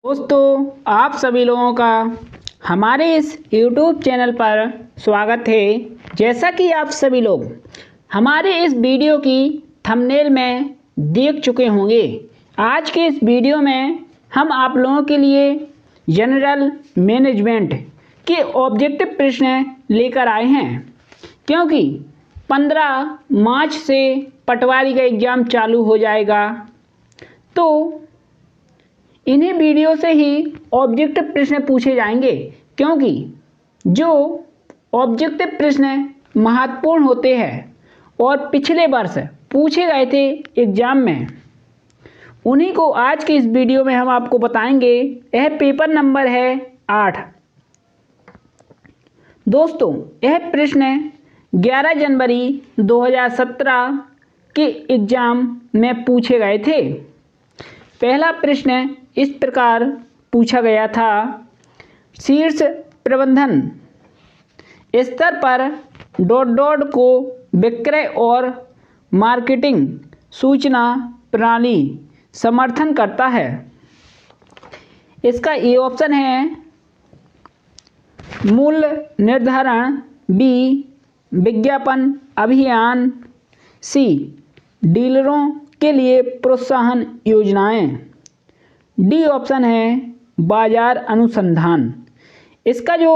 दोस्तों, आप सभी लोगों का हमारे इस YouTube चैनल पर स्वागत है। जैसा कि आप सभी लोग हमारे इस वीडियो की थंबनेल में देख चुके होंगे, आज के इस वीडियो में हम आप लोगों के लिए जनरल मैनेजमेंट के ऑब्जेक्टिव प्रश्न लेकर आए हैं, क्योंकि 15 मार्च से पटवारी का एग्ज़ाम चालू हो जाएगा। तो इन्हीं वीडियो से ही ऑब्जेक्टिव प्रश्न पूछे जाएंगे, क्योंकि जो ऑब्जेक्टिव प्रश्न महत्वपूर्ण होते हैं और पिछले वर्ष पूछे गए थे एग्जाम में, उन्हीं को आज के इस वीडियो में हम आपको बताएंगे। यह पेपर नंबर है 8। दोस्तों, यह प्रश्न 11 जनवरी 2017 के एग्जाम में पूछे गए थे। पहला प्रश्न इस प्रकार पूछा गया था, शीर्ष प्रबंधन स्तर पर को विक्रय और मार्केटिंग सूचना प्रणाली समर्थन करता है। इसका ए ऑप्शन है मूल्य निर्धारण, बी विज्ञापन अभियान, सी डीलरों के लिए प्रोत्साहन योजनाएं, डी ऑप्शन है बाजार अनुसंधान। इसका जो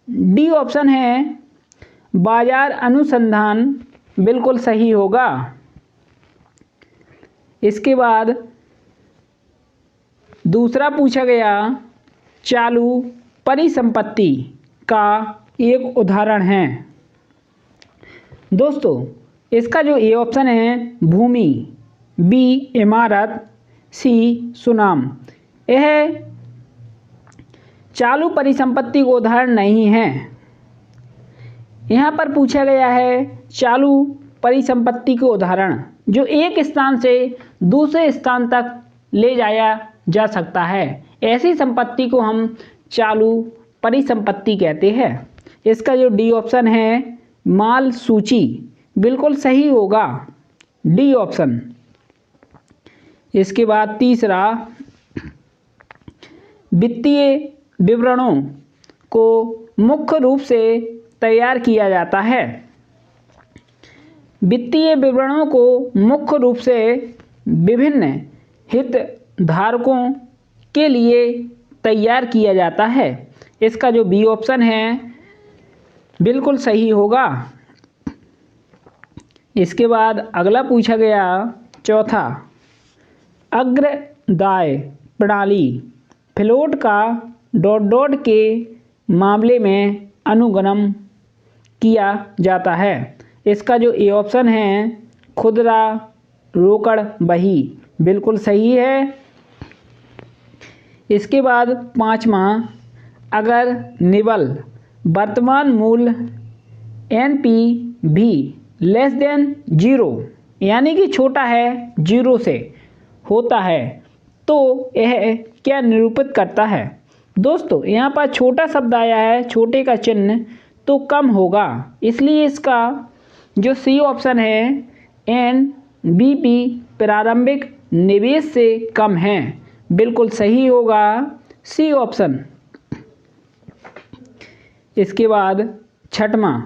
डी ऑप्शन है बाजार अनुसंधान बिल्कुल सही होगा। इसके बाद दूसरा पूछा गया, चालू परिसंपत्ति का एक उदाहरण है। दोस्तों, इसका जो ए ऑप्शन है भूमि, बी इमारत, सी सुनाम। यह चालू परिसंपत्ति को उदाहरण नहीं है। यहाँ पर पूछा गया है चालू परिसंपत्ति को उदाहरण जो एक स्थान से दूसरे स्थान तक ले जाया जा सकता है, ऐसी संपत्ति को हम चालू परिसंपत्ति कहते हैं। इसका जो डी ऑप्शन है माल सूची बिल्कुल सही होगा, डी ऑप्शन। इसके बाद तीसरा, वित्तीय विवरणों को मुख्य रूप से तैयार किया जाता है। वित्तीय विवरणों को मुख्य रूप से विभिन्न हितधारकों के लिए तैयार किया जाता है। इसका जो बी ऑप्शन है बिल्कुल सही होगा। इसके बाद अगला पूछा गया, चौथा, अग्रदाय प्रणाली फ्लोट का के मामले में अनुगमन किया जाता है। इसका जो ए ऑप्शन है खुदरा रोकड़ बही बिल्कुल सही है। इसके बाद पांचवा, अगर निवल वर्तमान मूल्य NPV लेस देन 0 यानी कि छोटा है 0 से होता है, तो यह क्या निरूपित करता है। दोस्तों, यहाँ पर छोटा शब्द आया है, छोटे का चिन्ह तो कम होगा, इसलिए इसका जो सी ऑप्शन है NBP प्रारंभिक निवेश से कम है, बिल्कुल सही होगा, सी ऑप्शन। इसके बाद छठवां,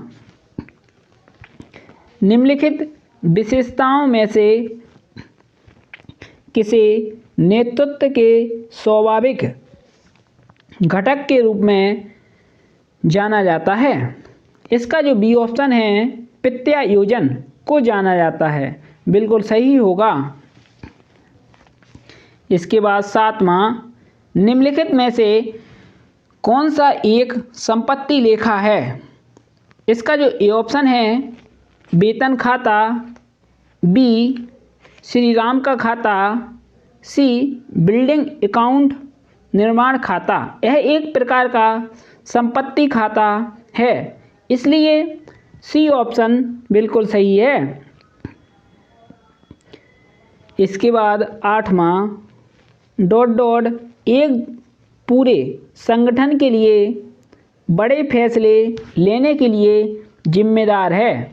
निम्नलिखित विशेषताओं में से किसे नेतृत्व के स्वाभाविक घटक के रूप में जाना जाता है। इसका जो बी ऑप्शन है प्रत्यायोजन को जाना जाता है, बिल्कुल सही होगा। इसके बाद सातवां, निम्नलिखित में से कौन सा एक संपत्ति लेखा है। इसका जो ए ऑप्शन है वेतन खाता, बी श्रीराम का खाता, सी बिल्डिंग अकाउंट निर्माण खाता। यह एक प्रकार का संपत्ति खाता है, इसलिए सी ऑप्शन बिल्कुल सही है। इसके बाद आठवां, एक पूरे संगठन के लिए बड़े फैसले लेने के लिए जिम्मेदार है।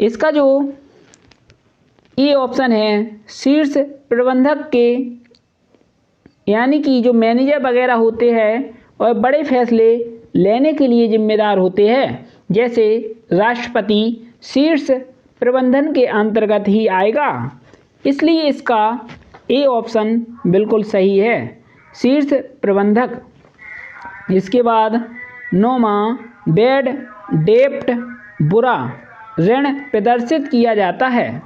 इसका जो ए ऑप्शन है शीर्ष प्रबंधक के यानी कि जो मैनेजर वगैरह होते हैं और बड़े फैसले लेने के लिए जिम्मेदार होते हैं, जैसे राष्ट्रपति शीर्ष प्रबंधन के अंतर्गत ही आएगा। इसलिए इसका ए ऑप्शन बिल्कुल सही है, शीर्ष प्रबंधक। इसके बाद 9वां, बैड डेप्ट, बुरा ऋण प्रदर्शित किया जाता है।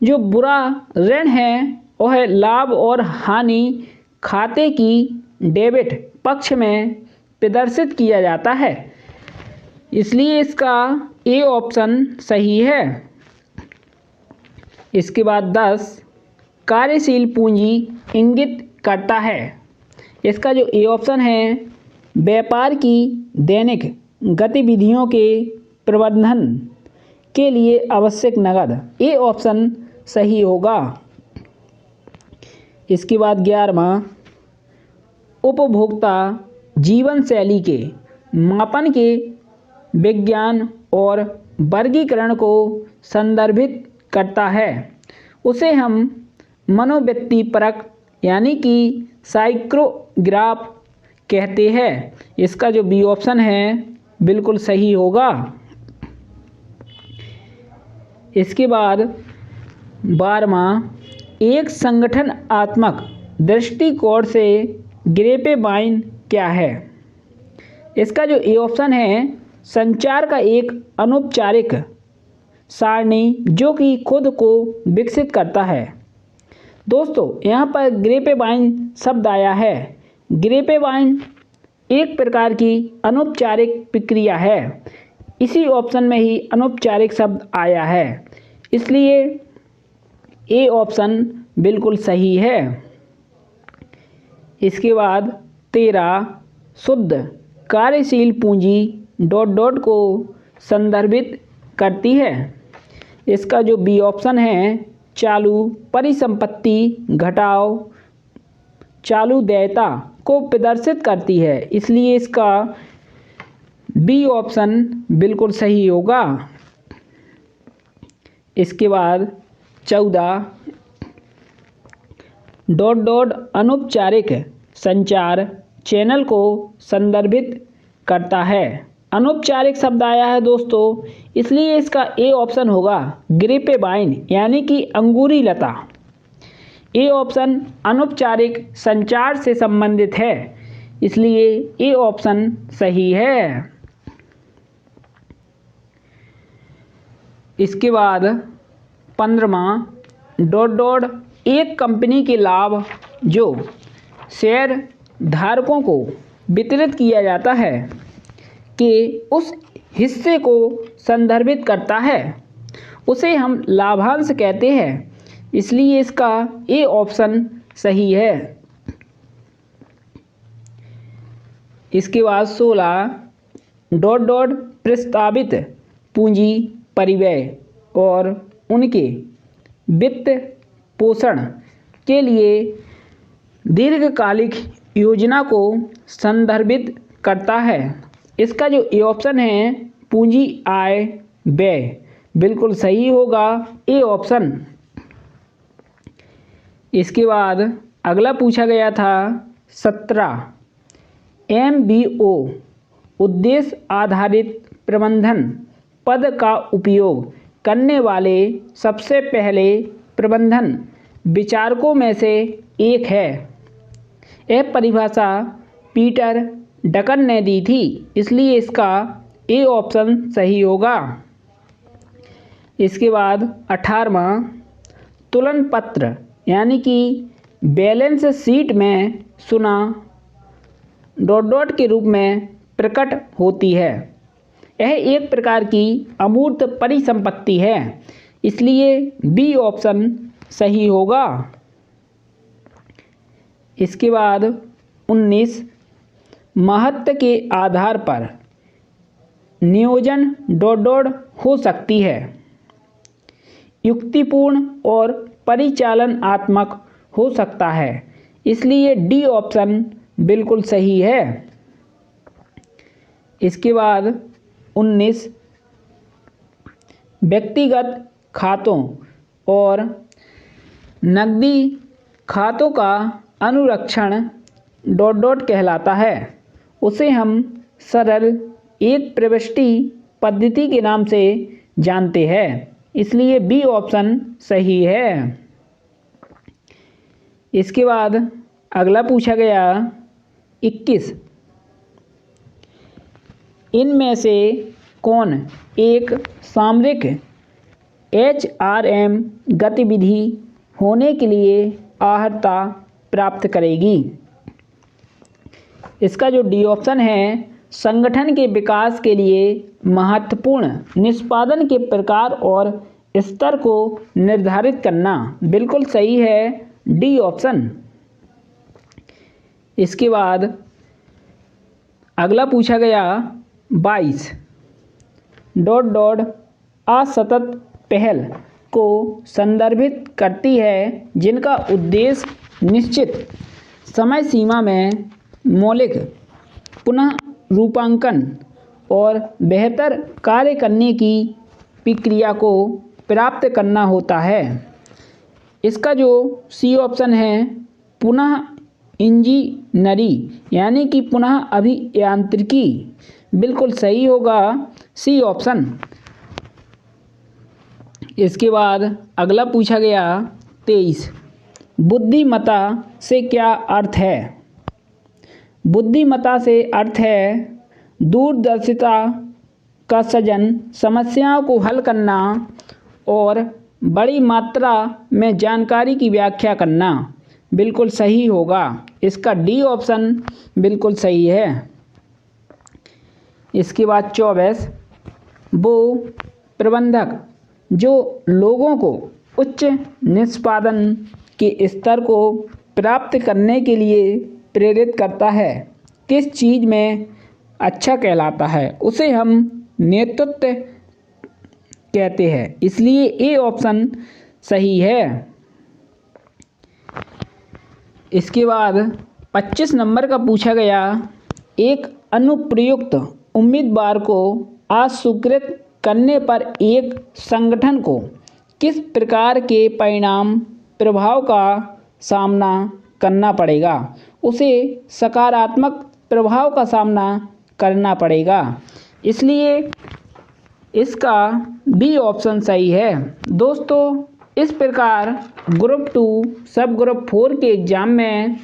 जो बुरा ऋण है वह लाभ और हानि खाते की डेबिट पक्ष में प्रदर्शित किया जाता है, इसलिए इसका ए ऑप्शन सही है। इसके बाद 10, कार्यशील पूंजी इंगित करता है। इसका जो ए ऑप्शन है, व्यापार की दैनिक गतिविधियों के प्रबंधन के लिए आवश्यक नकद, ए ऑप्शन सही होगा। इसके बाद 11वां, उपभोक्ता जीवन शैली के मापन के विज्ञान और वर्गीकरण को संदर्भित करता है। उसे हम मनोवृत्ति परक यानी कि साइकोग्राफ कहते हैं। इसका जो बी ऑप्शन है बिल्कुल सही होगा। इसके बाद 12वां, एक संगठनात्मक दृष्टिकोण से ग्रेपेवाइन क्या है। इसका जो ए ऑप्शन है, संचार का एक अनौपचारिक सारणी जो कि खुद को विकसित करता है। दोस्तों यहाँ पर ग्रेपेवाइन शब्द आया है। ग्रेपेवाइन एक प्रकार की अनौपचारिक प्रक्रिया है, इसी ऑप्शन में ही अनौपचारिक शब्द आया है, इसलिए ए ऑप्शन बिल्कुल सही है। इसके बाद 13, शुद्ध कार्यशील पूंजी ... को संदर्भित करती है। इसका जो बी ऑप्शन है, चालू परिसंपत्ति घटाव चालू देयता को प्रदर्शित करती है, इसलिए इसका बी ऑप्शन बिल्कुल सही होगा। इसके बाद 14, ... अनौपचारिक संचार चैनल को संदर्भित करता है। अनौपचारिक शब्द आया है दोस्तों, इसलिए इसका ए ऑप्शन होगा ग्रेपेवाइन यानी कि अंगूरी लता। ए ऑप्शन अनौपचारिक संचार से संबंधित है, इसलिए ए ऑप्शन सही है। इसके बाद 15वां, ... एक कंपनी के लाभ जो शेयर धारकों को वितरित किया जाता है कि उस हिस्से को संदर्भित करता है, उसे हम लाभांश कहते हैं, इसलिए इसका ए ऑप्शन सही है। इसके बाद 16, ... प्रस्तावित पूंजी परिव्यय और उनके वित्त पोषण के लिए दीर्घकालिक योजना को संदर्भित करता है। इसका जो ए ऑप्शन है, पूंजी आय व्यय, बिल्कुल सही होगा, ए ऑप्शन। इसके बाद अगला पूछा गया था 17, MBO उद्देश्य आधारित प्रबंधन पद का उपयोग करने वाले सबसे पहले प्रबंधन विचारकों में से एक है। यह परिभाषा पीटर डकन ने दी थी, इसलिए इसका ए ऑप्शन सही होगा। इसके बाद 18वां, तुलन पत्र यानी कि बैलेंस शीट में सुना ... के रूप में प्रकट होती है। यह एक प्रकार की अमूर्त परिसंपत्ति है, इसलिए बी ऑप्शन सही होगा। इसके बाद 19, महत्व के आधार पर नियोजन ... हो सकती है, युक्तिपूर्ण और परिचालनात्मक हो सकता है, इसलिए डी ऑप्शन बिल्कुल सही है। इसके बाद 19, व्यक्तिगत खातों और नकदी खातों का अनुरक्षण कहलाता है। उसे हम सरल एक प्रविष्टि पद्धति के नाम से जानते हैं, इसलिए बी ऑप्शन सही है। इसके बाद अगला पूछा गया 21, इनमें से कौन एक सामरिक HRM गतिविधि होने के लिए अर्हता प्राप्त करेगी? इसका जो डी ऑप्शन है, संगठन के विकास के लिए महत्वपूर्ण निष्पादन के प्रकार और स्तर को निर्धारित करना। बिल्कुल सही है डी ऑप्शन। इसके बाद अगला पूछा गया 22, असतत पहल को संदर्भित करती है जिनका उद्देश्य निश्चित समय सीमा में मौलिक पुनः रूपांकन और बेहतर कार्य करने की प्रक्रिया को प्राप्त करना होता है। इसका जो सी ऑप्शन है, पुनः इंजीनियरी यानी कि पुनः अभियांत्रिकी। बिल्कुल सही होगा सी ऑप्शन। इसके बाद अगला पूछा गया 23, बुद्धिमत्ता से क्या अर्थ है? बुद्धिमत्ता से अर्थ है दूरदर्शिता का सृजन, समस्याओं को हल करना और बड़ी मात्रा में जानकारी की व्याख्या करना। बिल्कुल सही होगा। इसका डी ऑप्शन बिल्कुल सही है। इसके बाद 24, वो प्रबंधक जो लोगों को उच्च निष्पादन के स्तर को प्राप्त करने के लिए प्रेरित करता है, किस चीज़ में अच्छा कहलाता है? उसे हम नेतृत्व कहते हैं, इसलिए ए ऑप्शन सही है। इसके बाद 25 नंबर का पूछा गया, एक अनुप्रयुक्त उम्मीदवार को अस्वीकृत करने पर एक संगठन को किस प्रकार के परिणाम प्रभाव का सामना करना पड़ेगा? उसे सकारात्मक प्रभाव का सामना करना पड़ेगा, इसलिए इसका बी ऑप्शन सही है। दोस्तों, इस प्रकार ग्रुप 2 सब ग्रुप 4 के एग्ज़ाम में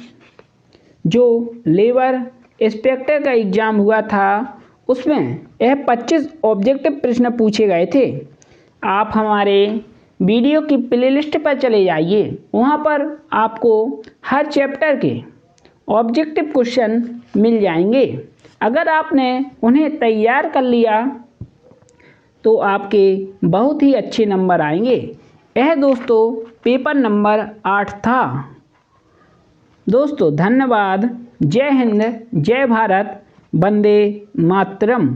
जो लेबर इंस्पेक्टर का एग्ज़ाम हुआ था, उसमें यह 25 ऑब्जेक्टिव प्रश्न पूछे गए थे। आप हमारे वीडियो की प्लेलिस्ट पर चले जाइए, वहाँ पर आपको हर चैप्टर के ऑब्जेक्टिव क्वेश्चन मिल जाएंगे। अगर आपने उन्हें तैयार कर लिया तो आपके बहुत ही अच्छे नंबर आएंगे। यह दोस्तों पेपर नंबर 8 था। दोस्तों धन्यवाद। जय हिंद, जय भारत, वंदे मातरम।